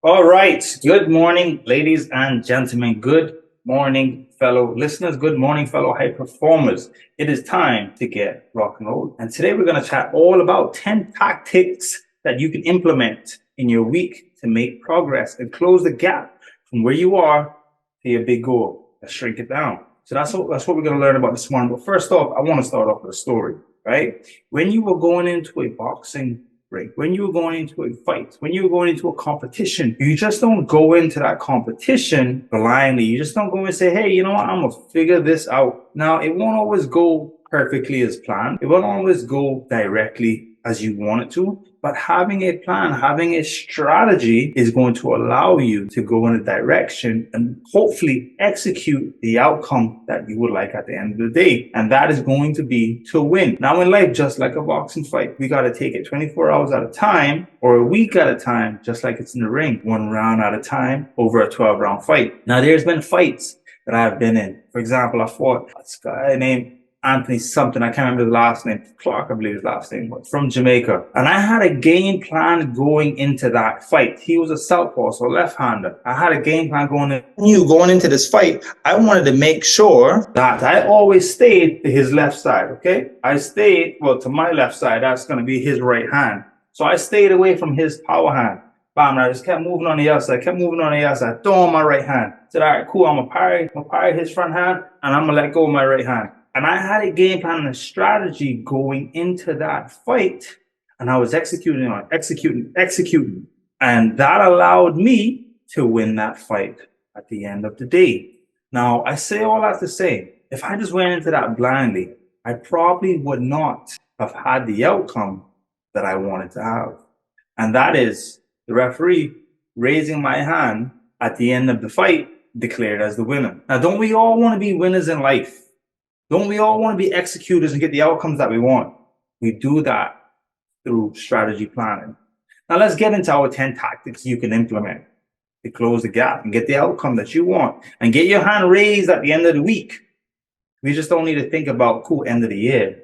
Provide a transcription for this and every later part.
All right. Good morning, ladies and gentlemen. Good morning, fellow listeners. Good morning, fellow high performers. It is time to get rock and roll. And today we're going to chat all about 10 tactics that you can implement in your week to make progress and close the gap from where you are to your big goal. Let's shrink it down. So that's what we're going to learn about this morning. But first off, I want to start off with a story, right? When you were going into a boxing ring, when you were going into a fight, when you were going into a competition, you just don't go into that competition blindly. You just don't go and say, hey, you know what? I'm going to figure this out. Now, it won't always go perfectly as planned. It won't always go directly as you want it to, but having a plan, having a strategy is going to allow you to go in a direction and hopefully execute the outcome that you would like at the end of the day. And that is going to be to win. Now in life, just like a boxing fight, we got to take it 24 hours at a time or a week at a time, just like it's in the ring, one round at a time over a 12-round fight. Now there's been fights that I've been in. For example, I fought this guy named Anthony something, I can't remember the last name, Clark, I believe his last name was, from Jamaica. And I had a game plan going into that fight. He was a southpaw, so left-hander. I had a game plan going into this fight. I wanted to make sure that I always stayed to his left side, okay? I stayed, well, to my left side, that's going to be his right hand. So I stayed away from his power hand. Bam, I just kept moving on the outside, throw on my right hand. Said, all right, cool, I'm gonna parry his front hand, and I'm gonna let go of my right hand. And I had a game plan and a strategy going into that fight, and I was executing. And that allowed me to win that fight at the end of the day. Now, I say all that to say, if I just went into that blindly, I probably would not have had the outcome that I wanted to have. And that is the referee raising my hand at the end of the fight, declared as the winner. Now, don't we all want to be winners in life? Don't we all want to be executors and get the outcomes that we want? We do that through strategy planning. Now let's get into our 10 tactics you can implement to close the gap and get the outcome that you want and get your hand raised at the end of the week. We just don't need to think about, cool, end of the year,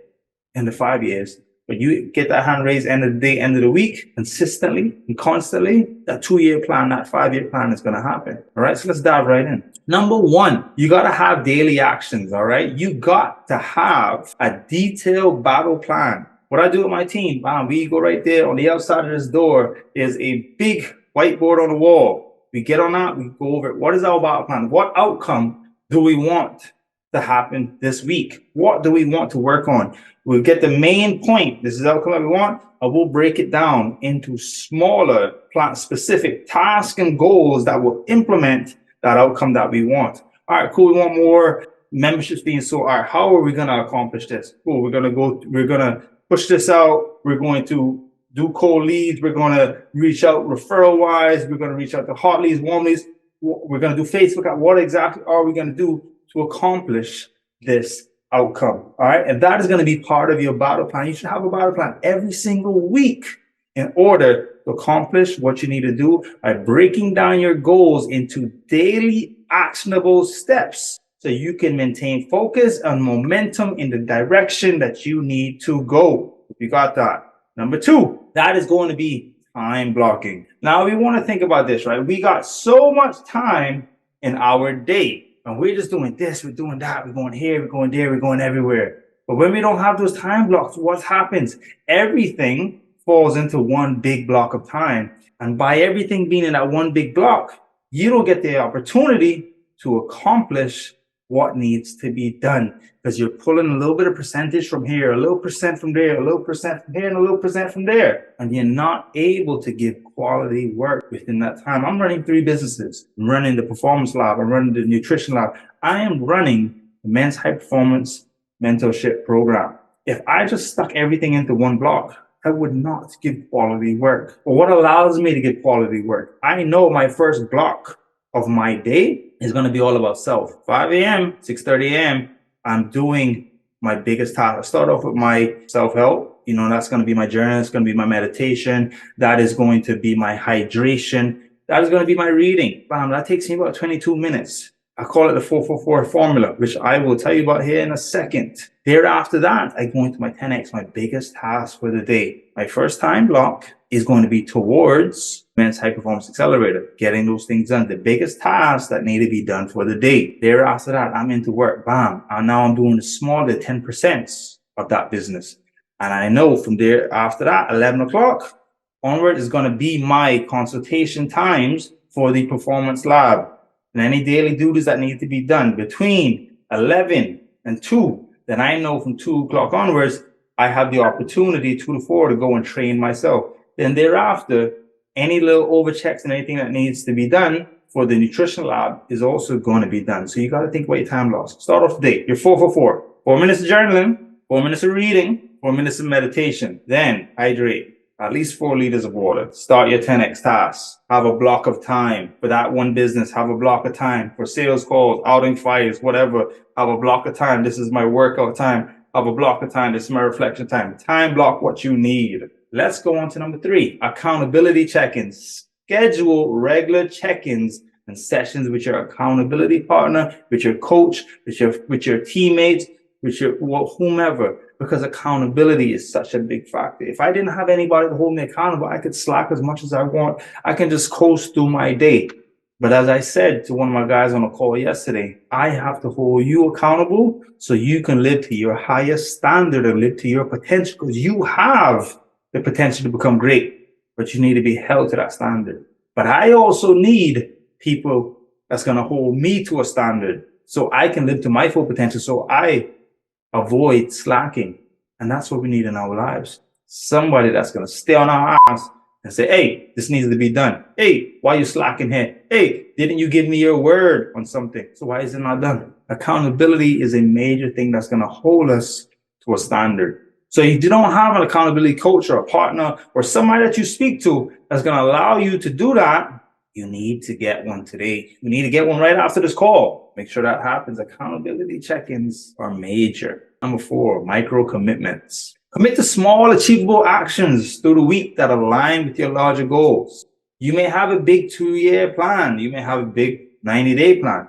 end of 5 years. But you get that hand raised end of the day, end of the week, consistently and constantly, that 2-year plan, that 5-year plan is going to happen. All right, so let's dive right in. Number one, you got to have daily actions. All right, you got to have a detailed battle plan. What I do with my team, we go right there on the outside of this door is a big whiteboard on the wall. We get on that, we go over it. What is our battle plan? What outcome do we want to happen this week? What do we want to work on? We'll get the main point. This is the outcome that we want. I will break it down into smaller, specific tasks and goals that will implement that outcome that we want. All right, cool. We want more memberships being sold. All right, how are we going to accomplish this? Cool. We're going to push this out. We're going to do cold leads. We're going to reach out referral wise. We're going to reach out to hot leads, warm leads. We're going to do Facebook. What exactly are we going to do to accomplish this outcome? All right. And that is going to be part of your battle plan. You should have a battle plan every single week in order to accomplish what you need to do by breaking down your goals into daily actionable steps so you can maintain focus and momentum in the direction that you need to go. You got that? Number two, that is going to be time blocking. Now we want to think about this, right? We got so much time in our day. And we're just doing this, we're doing that, we're going here, we're going there, we're going everywhere. But when we don't have those time blocks, what happens? Everything falls into one big block of time. And by everything being in that one big block, you don't get the opportunity to accomplish what needs to be done because you're pulling a little bit of percentage from here, a little percent from there, a little percent from here, and a little percent from there. And you're not able to give quality work within that time. I'm running 3 businesses. I'm running the performance lab. I'm running the nutrition lab. I am running the men's high performance mentorship program. If I just stuck everything into one block, I would not give quality work. But what allows me to give quality work? I know my first block of my day is going to be all about self. 5 a.m., 6:30 a.m., I'm doing my biggest task. I start off with my self-help. That's going to be my journal. It's going to be my meditation. That is going to be my hydration. That is going to be my reading. Bam, that takes me about 22 minutes. I call it the 444 formula, which I will tell you about here in a second. Thereafter that, I go into my 10X, my biggest task for the day. My first time block is going to be towards Men's High Performance Accelerator, getting those things done, the biggest tasks that need to be done for the day. Thereafter that, I'm into work, bam. And now I'm doing the smaller 10% of that business. And I know from there after that, 11 o'clock onward is going to be my consultation times for the performance lab. And any daily duties that need to be done between 11 and 2, then I know from 2 o'clock onwards, I have the opportunity 2 to 4 to go and train myself. Then thereafter, any little overchecks and anything that needs to be done for the nutrition lab is also going to be done. So you got to think about your time loss. Start off the day. You're 4 for 4. 4 minutes of journaling, 4 minutes of reading, 4 minutes of meditation. Then hydrate. At least 4 liters of water. Start your 10X tasks. Have a block of time for that one business. Have a block of time for sales calls, outing fires, whatever. Have a block of time. This is my workout time. Have a block of time. This is my reflection time. Time block what you need. Let's go on to number 3, accountability check-ins. Schedule regular check-ins and sessions with your accountability partner, with your coach, with your teammates, with your whomever. Because accountability is such a big factor. If I didn't have anybody to hold me accountable, I could slack as much as I want. I can just coast through my day. But as I said to one of my guys on a call yesterday, I have to hold you accountable so you can live to your highest standard and live to your potential, because you have the potential to become great, but you need to be held to that standard. But I also need people that's going to hold me to a standard so I can live to my full potential, so I avoid slacking. And that's what we need in our lives. Somebody that's going to stay on our ass and say, hey, this needs to be done. Hey, why are you slacking here? Hey, didn't you give me your word on something? So why is it not done? Accountability is a major thing that's going to hold us to a standard. So if you don't have an accountability coach or a partner or somebody that you speak to that's going to allow you to do that, you need to get one today. You need to get one right after this call. Make sure that happens. Accountability check-ins are major. Number 4, micro commitments. Commit to small, achievable actions through the week that align with your larger goals. You may have a big 2-year plan. You may have a big 90-day plan.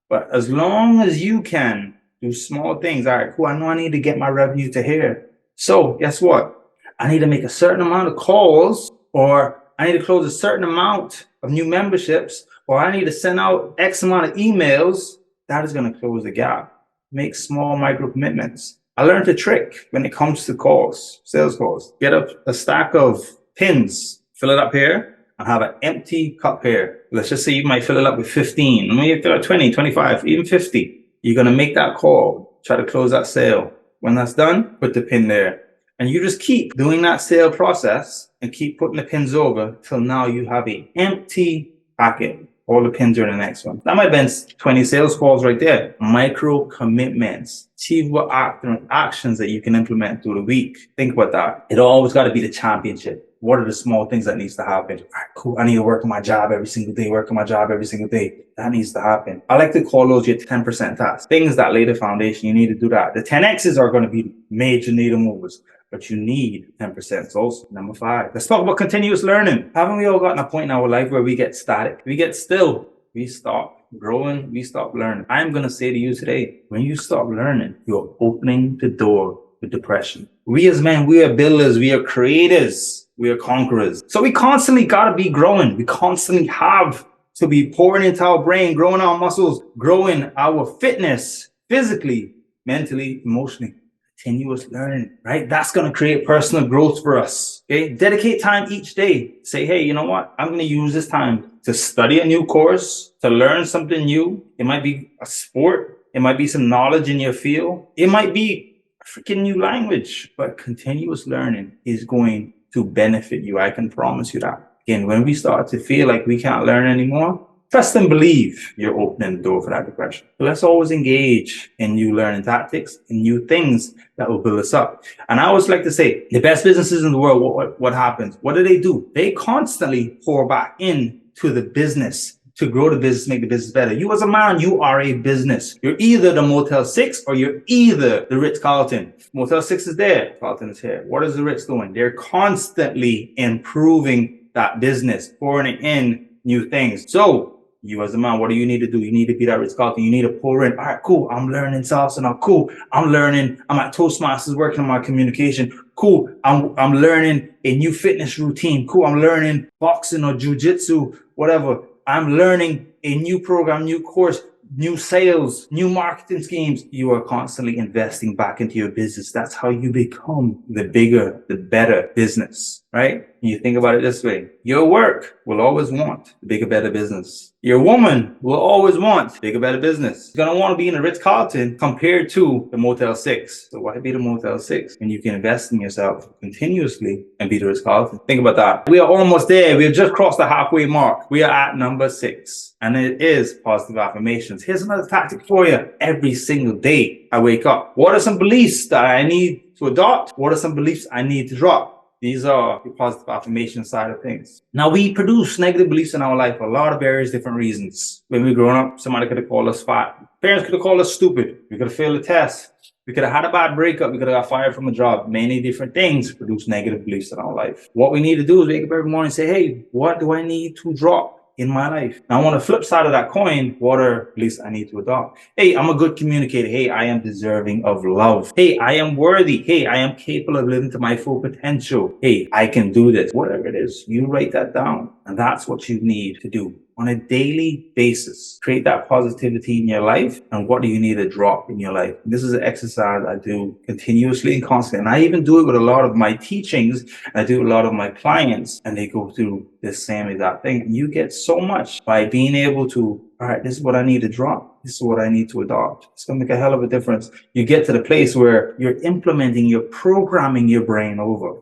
But as long as you can do small things, all right, cool, I know I need to get my revenue to here. So guess what? I need to make a certain amount of calls, or I need to close a certain amount of new memberships, or I need to send out X amount of emails. That is going to close the gap. Make small micro commitments. I learned a trick when it comes to calls, sales calls. Get a stack of pins, fill it up here, and have an empty cup here. Let's just say you might fill it up with 15. Maybe fill it 20, 25, even 50. You're going to make that call, try to close that sale. When that's done, put the pin there. And you just keep doing that sale process and keep putting the pins over till now you have an empty packet. All the pins are in the next one. That might have been 20 sales calls right there. Micro commitments, achievable actions that you can implement through the week. Think about that. It always got to be the championship. What are the small things that needs to happen? All right, cool. I need to work on my job every single day, work on my job every single day. That needs to happen. I like to call those your 10% tasks. Things that lay the foundation. You need to do that. The 10Xs are going to be major needle movers, but you need 10% also. Number 5. Let's talk about continuous learning. Haven't we all gotten a point in our life where we get static? We get still. We stop growing. We stop learning. I'm going to say to you today, when you stop learning, you're opening the door to depression. We as men, we are builders. We are creators. We are conquerors. So we constantly got to be growing. We constantly have to be pouring into our brain, growing our muscles, growing our fitness, physically, mentally, emotionally. Continuous learning, right? That's going to create personal growth for us. Okay. Dedicate time each day. Say, hey, you know what? I'm going to use this time to study a new course, to learn something new. It might be a sport. It might be some knowledge in your field. It might be a freaking new language, but continuous learning is going to benefit you. I can promise you that. Again, when we start to feel like we can't learn anymore, trust and believe you're opening the door for that depression. So let's always engage in new learning tactics and new things that will build us up. And I always like to say, the best businesses in the world, what happens? What do? They constantly pour back into the business to grow the business, make the business better. You as a man, you are a business. You're either the Motel 6 or you're either the Ritz-Carlton. Motel 6 is there, Carlton is here. What is the Ritz doing? They're constantly improving that business, pouring it in new things. So You as a man, what do you need to do? You need to be that Ritz-Carlton. You need to pour in. All right, cool. I'm learning salsa now. Cool. I'm at Toastmasters working on my communication. Cool. I'm learning a new fitness routine. Cool. I'm learning boxing or jujitsu, whatever. I'm learning a new program, new course, new sales, new marketing schemes. You are constantly investing back into your business. That's how you become the bigger, the better business, right? You think about it this way. Your work will always want the bigger, better business. Your woman will always want bigger, better business. You're going to want to be in a Ritz-Carlton compared to the Motel 6. So why be the Motel 6 when you can invest in yourself continuously and be the Ritz-Carlton? Think about that. We are almost there. We have just crossed the halfway mark. We are at number 6. And it is positive affirmations. Here's another tactic for you. Every single day I wake up. What are some beliefs that I need to adopt? What are some beliefs I need to drop? These are the positive affirmation side of things. Now, we produce negative beliefs in our life for a lot of various different reasons. When we were growing up, somebody could have called us fat. Parents could have called us stupid. We could have failed a test. We could have had a bad breakup. We could have got fired from a job. Many different things produce negative beliefs in our life. What we need to do is wake up every morning and say, hey, what do I need to drop in my life? Now, on the flip side of that coin, what are beliefs I need to adopt? Hey, I'm a good communicator. Hey, I am deserving of love. Hey, I am worthy. Hey, I am capable of living to my full potential. Hey, I can do this. Whatever it is, you write that down. And that's what you need to do on a daily basis. Create that positivity in your life. And what do you need to drop in your life? This is an exercise I do continuously and constantly. And I even do it with a lot of my teachings. I do a lot of my clients, and they go through the same exact thing. You get so much by being able to, all right, this is what I need to drop. This is what I need to adopt. It's going to make a hell of a difference. You get to the place where you're implementing, you're programming your brain over.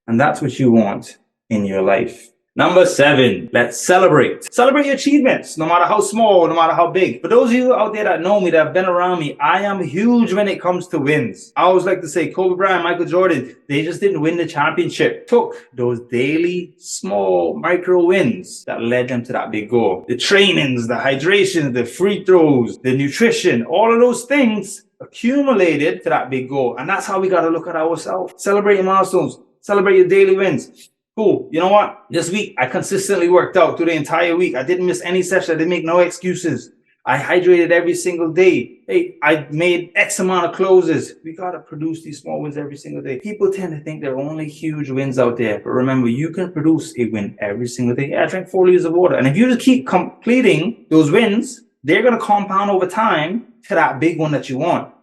And that's what you want in your life. Number 7, let's celebrate. Celebrate your achievements, no matter how small, no matter how big. For those of you out there that know me, that have been around me, I am huge when it comes to wins. I always like to say Kobe Bryant, Michael Jordan, they just didn't win the championship. Took those daily, small, micro wins that led them to that big goal. The trainings, the hydration, the free throws, the nutrition, all of those things accumulated to that big goal. And that's how we got to look at ourselves. Celebrate your milestones. Celebrate your daily wins. Cool. You know what? This week, I consistently worked out through the entire week. I didn't miss any session. I didn't make no excuses. I hydrated every single day. Hey, I made X amount of closes. We got to produce these small wins every single day. People tend to think there are only huge wins out there. But remember, you can produce a win every single day. I drink 4 liters of water. And if you just keep completing those wins, they're going to compound over time to that big one that you want.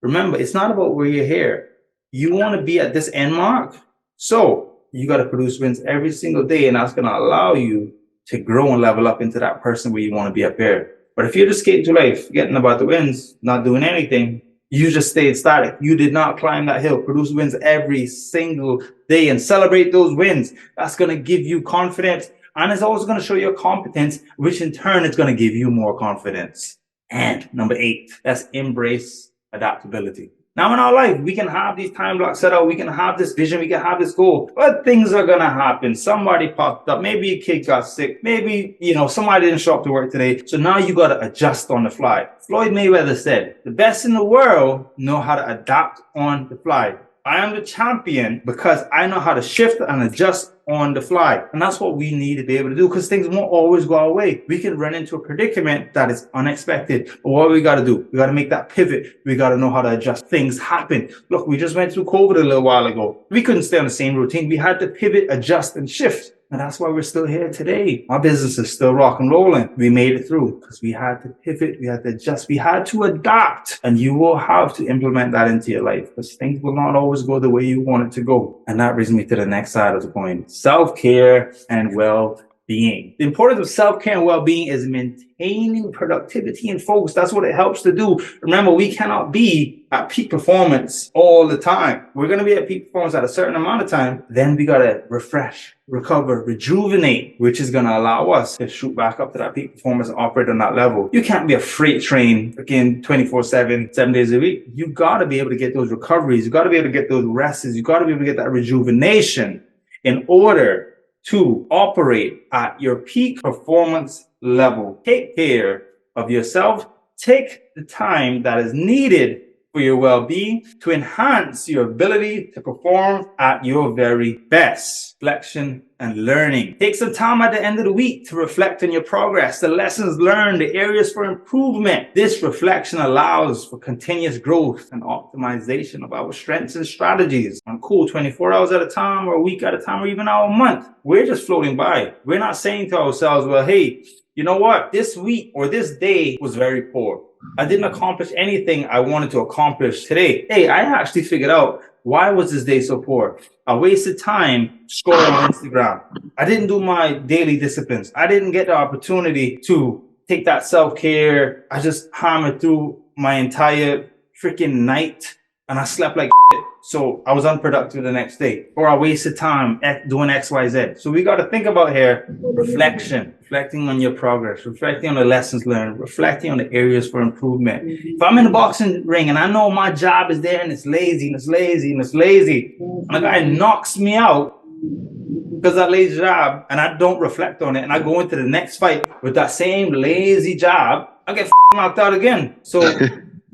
Remember, it's not about where you're here. You want to be at this end mark. So you got to produce wins every single day, and that's going to allow you to grow and level up into that person where you want to be up here. But if you're just skating through life, forgetting about the wins, not doing anything, you just stayed static. You did not climb that hill. Produce wins every single day and celebrate those wins. That's going to give you confidence, and it's also going to show your competence, which in turn is going to give you more confidence. And number 8, let's embrace adaptability. Now in our life, we can have these time blocks set out. We can have this vision. We can have this goal. But things are going to happen. Somebody popped up. Maybe a kid got sick. Maybe, somebody didn't show up to work today. So now you got to adjust on the fly. Floyd Mayweather said, the best in the world know how to adapt on the fly. I am the champion because I know how to shift and adjust on the fly. And that's what we need to be able to do, because things won't always go our way. We can run into a predicament that is unexpected. But what we got to do? We got to make that pivot. We got to know how to adjust. Things happen. Look, we just went through COVID a little while ago. We couldn't stay on the same routine. We had to pivot, adjust, and shift. And that's why we're still here today. Our business is still rock and rolling. We made it through because we had to pivot, we had to adjust, we had to adapt. And you will have to implement that into your life, because things will not always go the way you want it to go. And that brings me to the next side of the coin: self-care and well-being. The importance of self-care and well-being is maintaining productivity and focus. That's what it helps to do. Remember, we cannot be at peak performance all the time. We're going to be at peak performance at a certain amount of time. Then we got to refresh, recover, rejuvenate, which is going to allow us to shoot back up to that peak performance and operate on that level. You can't be a freight train again 24/7, 7 days a week. You got to be able to get those recoveries. You got to be able to get those rests. You got to be able to get that rejuvenation in order to operate at your peak performance level. Take care of yourself. Take the time that is needed for your well-being, to enhance your ability to perform at your very best. Reflection and learning. Take some time at the end of the week to reflect on your progress, the lessons learned, the areas for improvement. This reflection allows for continuous growth and optimization of our strengths and strategies. On cool 24 hours at a time, or a week at a time, or even our month. We're just floating by. We're not saying to ourselves, well, hey, you know what? This week or this day was very poor. I didn't accomplish anything I wanted to accomplish today. Hey, I actually figured out, why was this day so poor? I wasted time scrolling on Instagram. I didn't do my daily disciplines. I didn't get the opportunity to take that self-care. I just hammered through my entire freaking night and I slept like shit. So I was unproductive the next day, or I wasted time doing X, Y, Z. So we got to think about here, reflecting on your progress, reflecting on the lessons learned, reflecting on the areas for improvement. If I'm in the boxing ring and I know my job is there and it's lazy and it's lazy and it's lazy, and a guy knocks me out because that lazy job, and I don't reflect on it, and I go into the next fight with that same lazy job, I get knocked out again. So,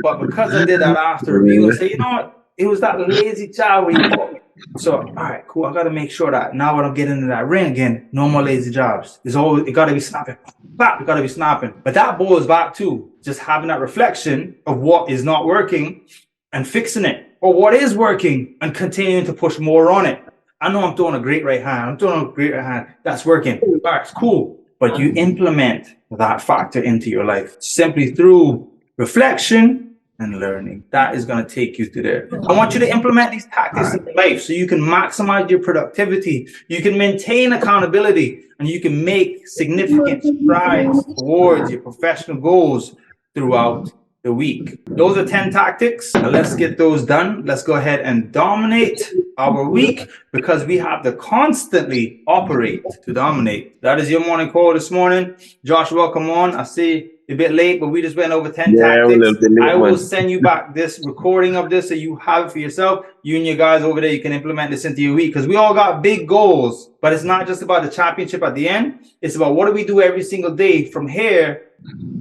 but because I did that after review, I say, you know what? It was that lazy job where you fought me. So, all right, cool. I got to make sure that now when I get into that ring again, no more lazy jobs. It got to be snapping. Bap, it got to be snapping. But that boils back to just having that reflection of what is not working and fixing it, or what is working and continuing to push more on it. I know I'm throwing a great right hand. That's working. All right, it's cool. But you implement that factor into your life simply through reflection and learning. That is going to take you to there. I want you to implement these tactics in your life so you can maximize your productivity, you can maintain accountability, and you can make significant strides towards your professional goals throughout the week. Those are 10 tactics. Now let's get those done. Let's go ahead and dominate our week, because we have to constantly operate to dominate. That is your morning call this morning. Josh, welcome on. I see a bit late, but we just went over 10 tactics. I will send you back this recording of this so you have it for yourself. You and your guys over there, you can implement this into your week, because we all got big goals, but it's not just about the championship at the end. It's about what do we do every single day from here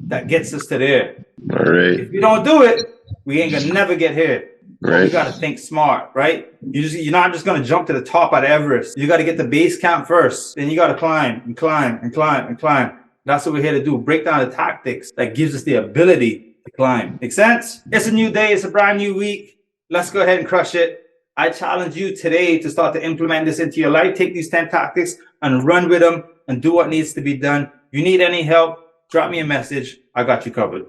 that gets us to there. All right. If we don't do it, we ain't gonna never get here. Right. You got to think smart, right? You're not just going to jump to the top at Everest. You got to get the base camp first. Then you got to climb and climb and climb and climb. That's what we're here to do. Break down the tactics that gives us the ability to climb. Make sense? It's a new day. It's a brand new week. Let's go ahead and crush it. I challenge you today to start to implement this into your life. Take these 10 tactics and run with them and do what needs to be done. If you need any help, drop me a message. I got you covered.